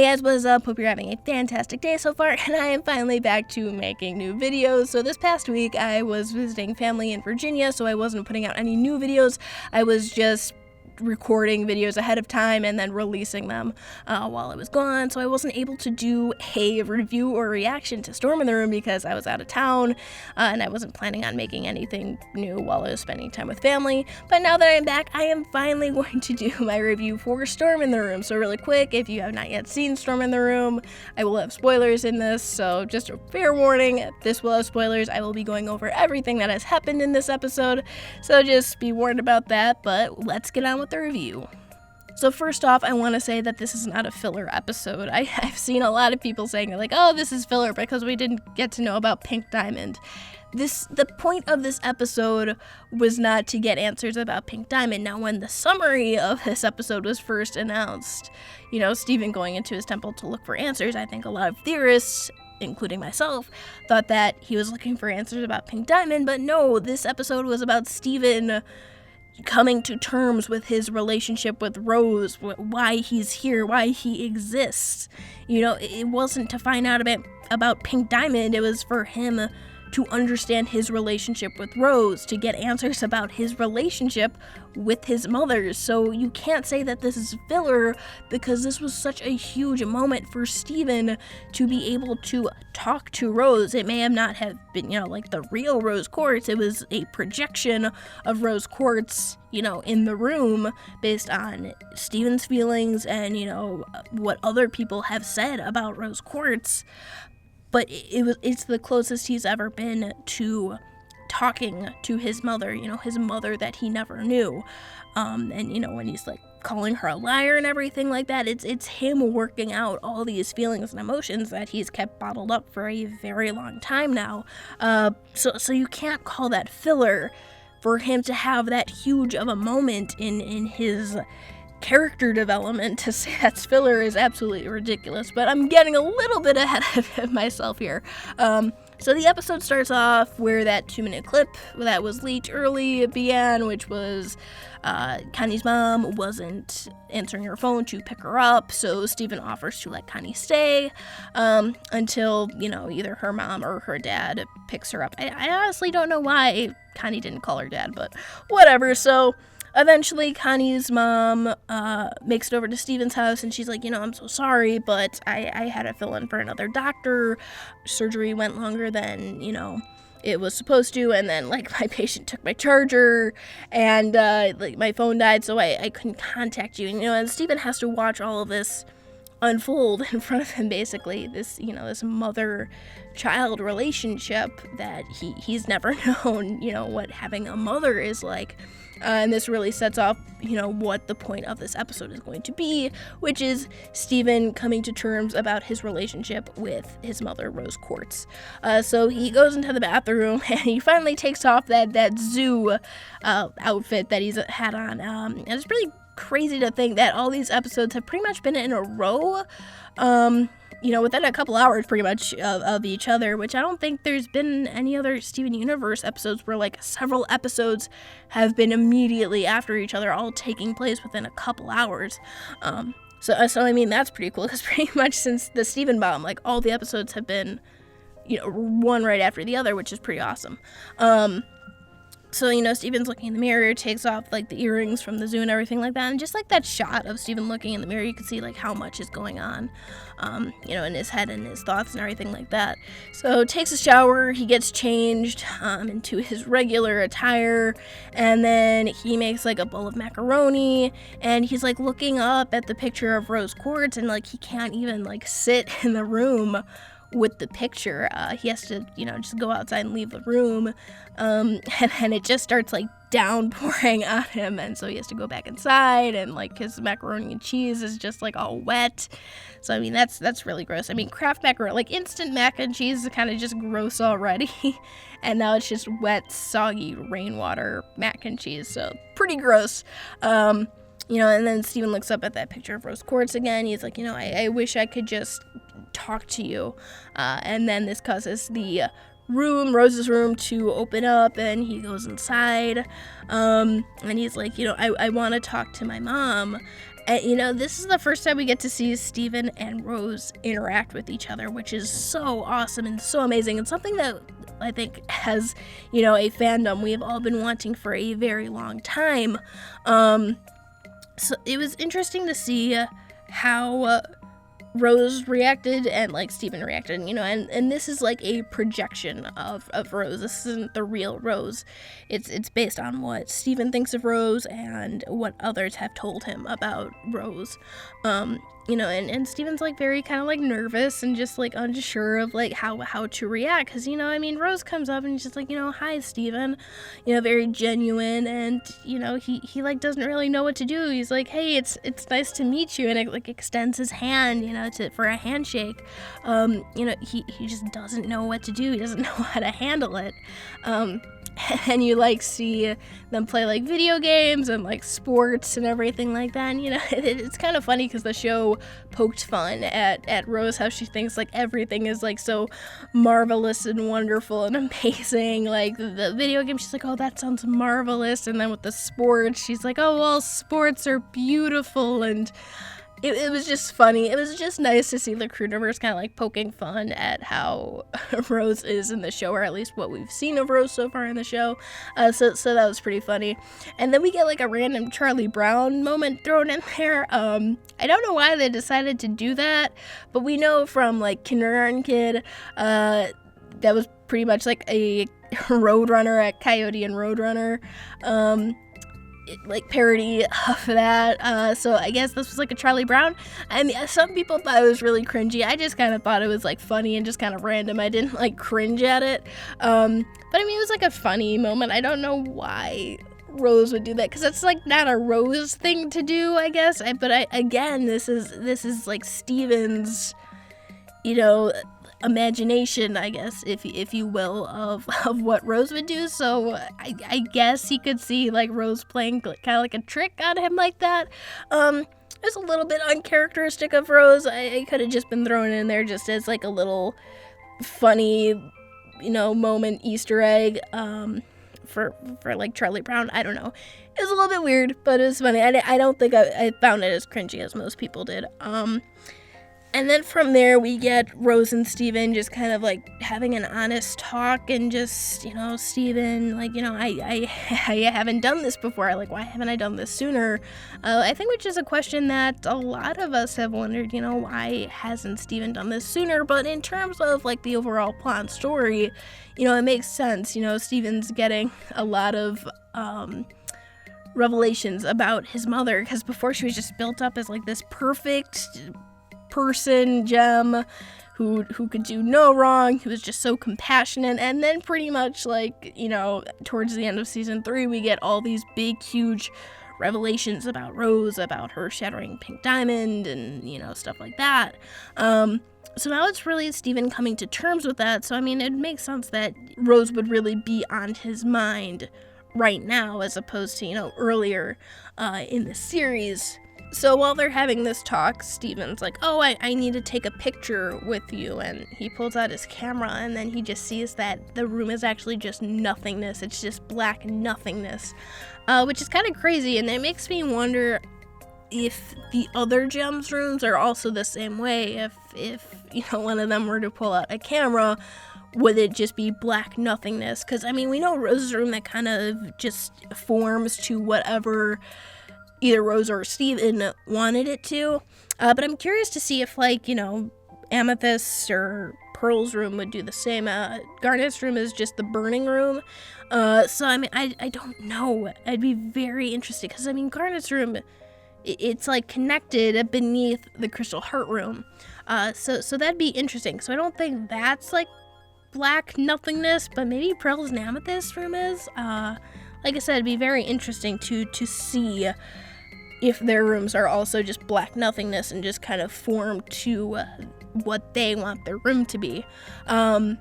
Hey guys, what's up? Hope you're having a fantastic day so far, and I am finally back to making new videos. So this past week, I was visiting family in Virginia, so I wasn't putting out any new videos. I was just recording videos ahead of time and then releasing them while I was gone, so I wasn't able to do a review or reaction to Storm in the Room because I was out of town and I wasn't planning on making anything new while I was spending time with family. But now that I'm back, I am finally going to do my review for Storm in the Room. So really quick, if you have not yet seen Storm in the Room, I will have spoilers in this, so just a fair warning, this will have spoilers. I will be going over everything that has happened in this episode, so just be warned about that, but let's get on with the review. So first off, I want to say that this is not a filler episode. I've seen a lot of people saying like, oh, this is filler because we didn't get to know about Pink Diamond. The point of this episode was not to get answers about Pink Diamond. Now, when the summary of this episode was first announced, Steven going into his temple to look for answers, I think a lot of theorists, including myself, thought that he was looking for answers about Pink Diamond, but no, this episode was about Steven coming to terms with his relationship with Rose, why he's here, why he exists. It wasn't to find out about Pink Diamond, it was for him to understand his relationship with Rose, to get answers about his relationship with his mother. So you can't say that this is filler because this was such a huge moment for Steven to be able to talk to Rose. It may have not have been, like the real Rose Quartz. It was a projection of Rose Quartz, in the room based on Steven's feelings and, what other people have said about Rose Quartz. But it's the closest he's ever been to talking to his mother, his mother that he never knew. And, when he's like calling her a liar and everything like that, it's him working out all these feelings and emotions that he's kept bottled up for a very long time now. So you can't call that filler for him to have that huge of a moment in his character development. To say that's filler is absolutely ridiculous, but I'm getting a little bit ahead of myself here. So the episode starts off where that 2-minute clip that was leaked early began, which was Connie's mom wasn't answering her phone to pick her up, so Steven offers to let Connie stay until, either her mom or her dad picks her up. I honestly don't know why Connie didn't call her dad, but whatever. So eventually, Connie's mom makes it over to Steven's house, and she's like, I'm so sorry, but I had to fill in for another doctor. Surgery went longer than, it was supposed to, and then, my patient took my charger, and, my phone died, so I couldn't contact you. And Steven has to watch all of this unfold in front of him, basically, this mother-child relationship that he's never known, what having a mother is like. And this really sets off, what the point of this episode is going to be, which is Steven coming to terms about his relationship with his mother, Rose Quartz. So he goes into the bathroom, and he finally takes off that zoo outfit that he's had on. And it's really crazy to think that all these episodes have pretty much been in a row, within a couple hours pretty much of each other, which I don't think there's been any other Steven Universe episodes where several episodes have been immediately after each other, all taking place within a couple hours. So I mean, that's pretty cool because pretty much since the Steven bomb, all the episodes have been, one right after the other, which is pretty awesome. So, Steven's looking in the mirror, takes off, the earrings from the zoo and everything like that, and just, that shot of Steven looking in the mirror, you can see, how much is going on, in his head and his thoughts and everything like that. So, takes a shower, he gets changed, into his regular attire, and then he makes, a bowl of macaroni, and he's, looking up at the picture of Rose Quartz, and, he can't even, sit in the room with the picture. He has to, just go outside and leave the room, and then it just starts downpouring on him, and so he has to go back inside, and his macaroni and cheese is just all wet. So I mean, that's really gross. I mean, Kraft macaroni, instant mac and cheese is kind of just gross already, and now it's just wet, soggy rainwater mac and cheese, so pretty gross. And then Steven looks up at that picture of Rose Quartz again. He's like, I wish I could just talk to you. And then this causes the Rose's room, to open up, and he goes inside. And he's like, I want to talk to my mom. This is the first time we get to see Steven and Rose interact with each other, which is so awesome and so amazing, and something that I think has, a fandom we've all been wanting for a very long time. So it was interesting to see how Rose reacted and Steven reacted, and this is like a projection of Rose. This isn't the real Rose. It's based on what Steven thinks of Rose and what others have told him about Rose. And Steven's very kind of nervous and just unsure of how to react, because Rose comes up and she's just hi Steven, very genuine, and he doesn't really know what to do. He's like, hey, it's nice to meet you, and it extends his hand for a handshake. He just doesn't know what to do. He doesn't know how to handle it. And you see them play video games and sports and everything like that, and it's kind of funny because the show poked fun at Rose, how she thinks everything is so marvelous and wonderful and amazing. The video game, she's like, oh, that sounds marvelous, and then with the sports, she's like, oh, well, sports are beautiful. And it was just funny. It was just nice to see the crew members kind of poking fun at how Rose is in the show, or at least what we've seen of Rose so far in the show. So that was pretty funny. And then we get a random Charlie Brown moment thrown in there. I don't know why they decided to do that, but we know from Kindergarten Kid, that was pretty much a Roadrunner at Coyote and Roadrunner. Parody of that, so I guess this was a Charlie Brown. I mean, some people thought it was really cringy. I just kind of thought it was funny and just kind of random. I didn't cringe at it, but I mean, it was a funny moment. I don't know why Rose would do that, because it's not a Rose thing to do, I guess. Again, this is Steven's, imagination, I guess, if you will, of what Rose would do. So I guess he could see Rose playing kind of a trick on him like that. It's a little bit uncharacteristic of Rose. I could have just been thrown in there just as a little funny, moment, Easter egg, for Charlie Brown. I don't know. It was a little bit weird, but it was funny. I don't think I found it as cringy as most people did. And then from there, we get Rose and Steven just kind of having an honest talk, and just, Steven, I haven't done this before. Why haven't I done this sooner? I think, which is a question that a lot of us have wondered, why hasn't Steven done this sooner? But in terms of the overall plot and story, it makes sense. Steven's getting a lot of revelations about his mother, because before she was just built up as this perfect person, gem, who could do no wrong, who was just so compassionate. And then pretty much towards the end of season 3, we get all these big, huge revelations about Rose, about her shattering pink diamond, and stuff like that. So now it's really Steven coming to terms with that. So I mean, it makes sense that Rose would really be on his mind right now, as opposed to earlier in the series. So while they're having this talk, Steven's like, oh, I need to take a picture with you. And he pulls out his camera, and then he just sees that the room is actually just nothingness. It's just black nothingness, which is kind of crazy. And it makes me wonder if the other gems rooms are also the same way. If one of them were to pull out a camera, would it just be black nothingness? Because, I mean, we know Rose's room, that kind of just forms to whatever either Rose or Steven wanted it to. But I'm curious to see if, Amethyst or Pearl's room would do the same. Garnet's room is just the burning room. So, I mean, I don't know. I'd be very interested, because, I mean, Garnet's room, it's, connected beneath the Crystal Heart room. So that'd be interesting. So I don't think that's, black nothingness, but maybe Pearl's and Amethyst room is. Like I said, it'd be very interesting to see if their rooms are also just black nothingness and just kind of form to what they want their room to be. And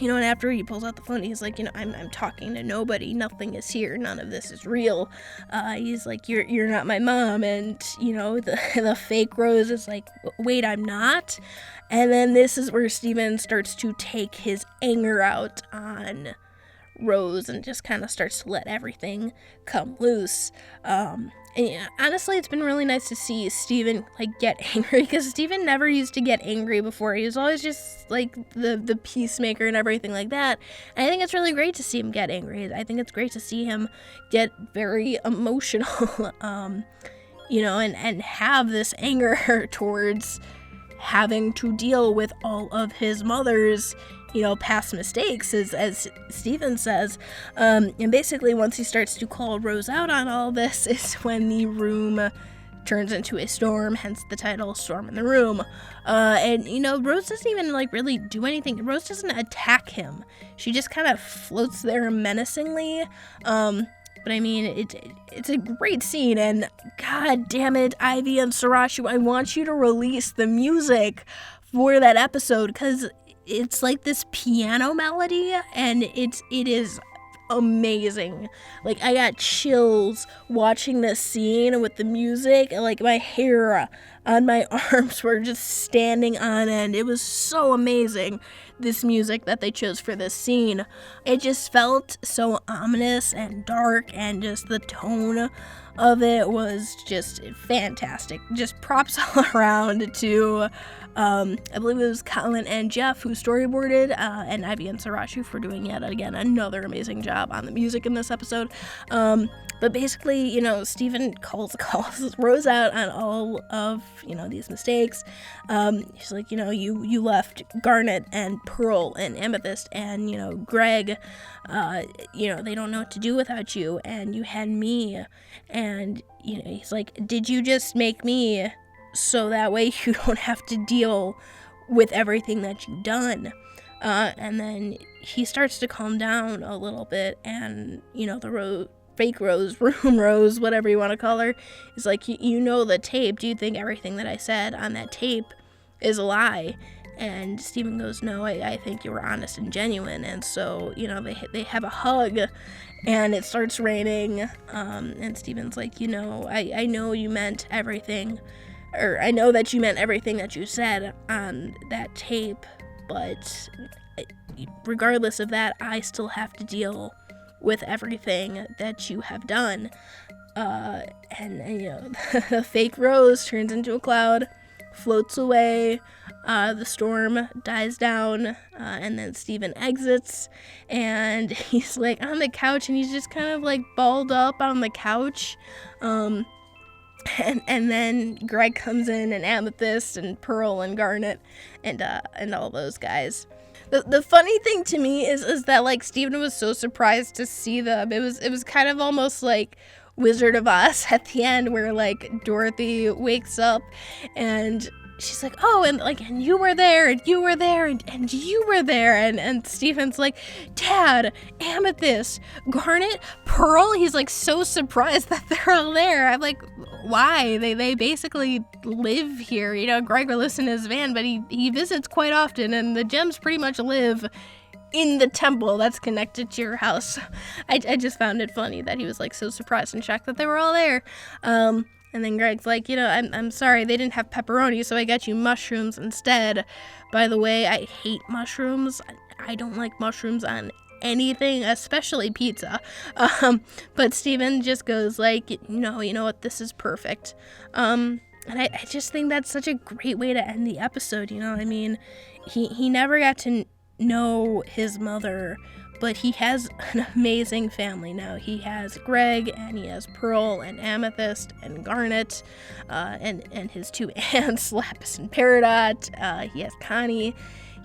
after he pulls out the phone, he's like, I'm talking to nobody. Nothing is here. None of this is real. He's like, you're not my mom. And, the fake Rose is like, wait, I'm not. And then this is where Steven starts to take his anger out on Rose and just kind of starts to let everything come loose. And yeah, honestly, it's been really nice to see Steven like get angry, because Steven never used to get angry before. He was always just like the peacemaker and everything like that. And I think it's really great to see him get angry. I think it's great to see him get very emotional, and have this anger towards having to deal with all of his mother's past mistakes, as Steven says. And basically, once he starts to call Rose out on all this, is when the room turns into a storm, hence the title, Storm in the Room. And Rose doesn't even really do anything. Rose doesn't attack him. She just kind of floats there menacingly. But I mean, it's a great scene, and god damn it, Aivi and Surasshu, I want you to release the music for that episode, because it's like this piano melody, and it is amazing. Like, I got chills watching this scene with the music, and like my hair on my arms were just standing on end. It was so amazing, this music that they chose for this scene. It just felt so ominous and dark, and just the tone of it was just fantastic. Just props all around to I believe it was Colin and Jeff who storyboarded, and Aivi and Surasshu for doing yet again another amazing job on the music in this episode. But basically, Steven calls Rose out on all of, these mistakes. He's like, you left Garnet and Pearl and Amethyst and, Greg, they don't know what to do without you, and you had me. And, he's like, did you just make me so that way you don't have to deal with everything that you've done? And then he starts to calm down a little bit, and, the fake Rose, room Rose, whatever you want to call her, is like, the tape. Do you think everything that I said on that tape is a lie? And Steven goes, no, I think you were honest and genuine. And so, they have a hug, and it starts raining, and Steven's like, I know you meant everything, or I know that you meant everything that you said on that tape, but regardless of that, I still have to deal with everything that you have done. The fake Rose turns into a cloud, floats away, the storm dies down, and then Steven exits, and he's like on the couch, and he's just kind of like balled up on the couch. And then Greg comes in, and Amethyst and Pearl and Garnet and all those guys. The funny thing to me is that like Steven was so surprised to see them. It was kind of almost like Wizard of Oz at the end, where like Dorothy wakes up and she's like, oh, and you were there, and you were there, and you were there, and Steven's like, Dad, Amethyst, Garnet, Pearl. He's like so surprised that they're all there. I'm like, why? They basically live here. Greg lives in his van, but he visits quite often, and the gems pretty much live in the temple that's connected to your house. I just found it funny that he was like so surprised and shocked that they were all there. And then Greg's like, I'm sorry, they didn't have pepperoni, so I got you mushrooms instead. By the way, I hate mushrooms. I don't like mushrooms on anything, especially pizza. But Steven just goes like, no, you know what, this is perfect. And I just think that's such a great way to end the episode, I mean, he never got to know his mother, but he has an amazing family now. He has Greg, and he has Pearl and Amethyst and Garnet, and his two aunts, Lapis and Peridot. He has Connie.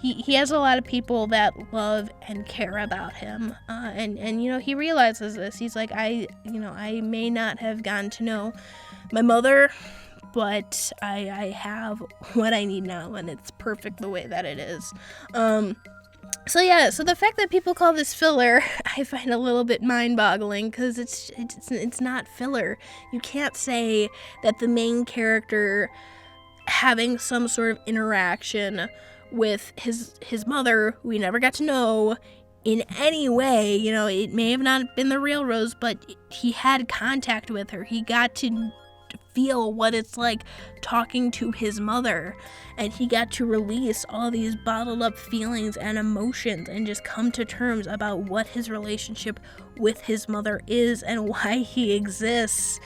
He has a lot of people that love and care about him, and he realizes this. He's like, I may not have gotten to know my mother, but I have what I need now, and it's perfect the way that it is. So the fact that people call this filler, I find a little bit mind-boggling, because it's not filler. You can't say that the main character having some sort of interaction with his mother, who we never got to know in any way, it may have not been the real Rose, but he had contact with her. He got to feel what it's like talking to his mother, and he got to release all these bottled up feelings and emotions and just come to terms about what his relationship with his mother is and why he exists.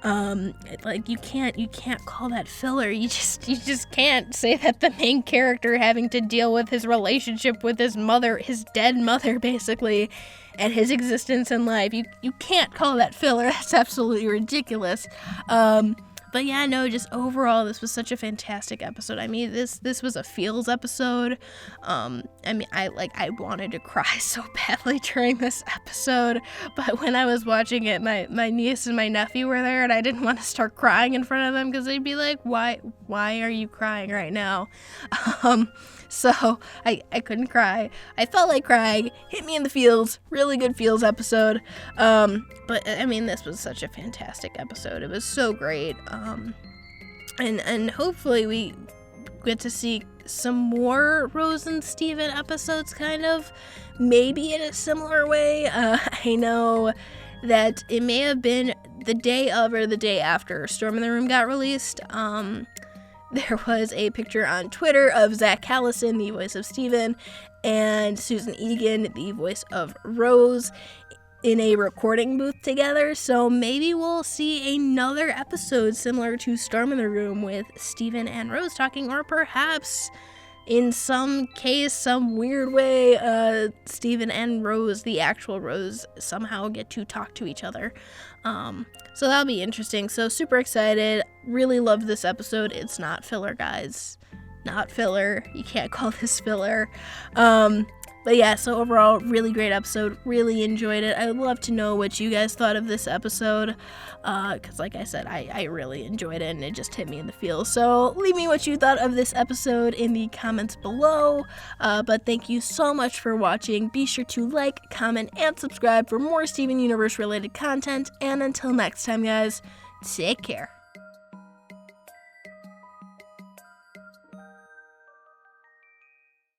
Like you can't call that filler. You just can't say that the main character having to deal with his relationship with his mother, his dead mother basically, and his existence in life. You can't call that filler. That's absolutely ridiculous. But yeah, no, just overall, this was such a fantastic episode. I mean, this was a feels episode. I mean, I wanted to cry so badly during this episode, but when I was watching it, my niece and my nephew were there, and I didn't want to start crying in front of them because they'd be like, why are you crying right now? So I couldn't cry. I felt like crying. Hit me in the feels. Really good feels episode. But I mean, this was such a fantastic episode. It was so great. And hopefully we get to see some more Rose and Steven episodes, kind of, maybe in a similar way. I know that it may have been the day of or the day after Storm in the Room got released. There was a picture on Twitter of Zach Callison, the voice of Steven, and Susan Egan, the voice of Rose, in a recording booth together. So maybe we'll see another episode similar to Storm in the Room with Steven and Rose talking, or perhaps in some case, some weird way, Steven and Rose, the actual Rose, somehow get to talk to each other. So that'll be interesting. So super excited. Really loved this episode. It's not filler, guys. Not filler. You can't call this filler. But yeah, so overall, really great episode. Really enjoyed it. I would love to know what you guys thought of this episode. Because like I said, I really enjoyed it and it just hit me in the feels. So leave me what you thought of this episode in the comments below. But thank you so much for watching. Be sure to like, comment, and subscribe for more Steven Universe related content. And until next time, guys, take care.